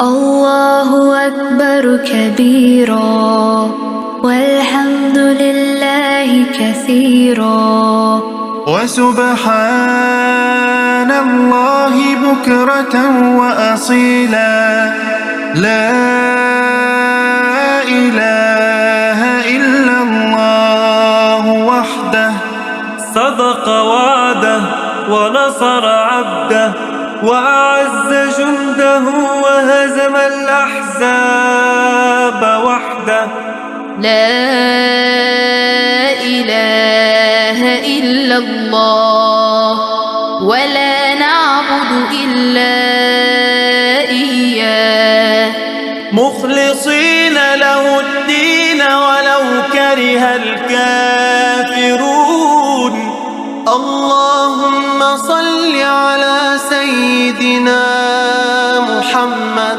الله أكبر كبيرا والحمد لله كثيرا وسبحان الله بكرة وأصيلا لا إله إلا الله وحده صدق وعده ونصر عبده وأعز جنده وهزم الأحزاب وحده لا إله إلا الله ولا نعبد إلا إياه مخلصين له الدين ولو كره الكافرون اللهم صل على سيدنا محمد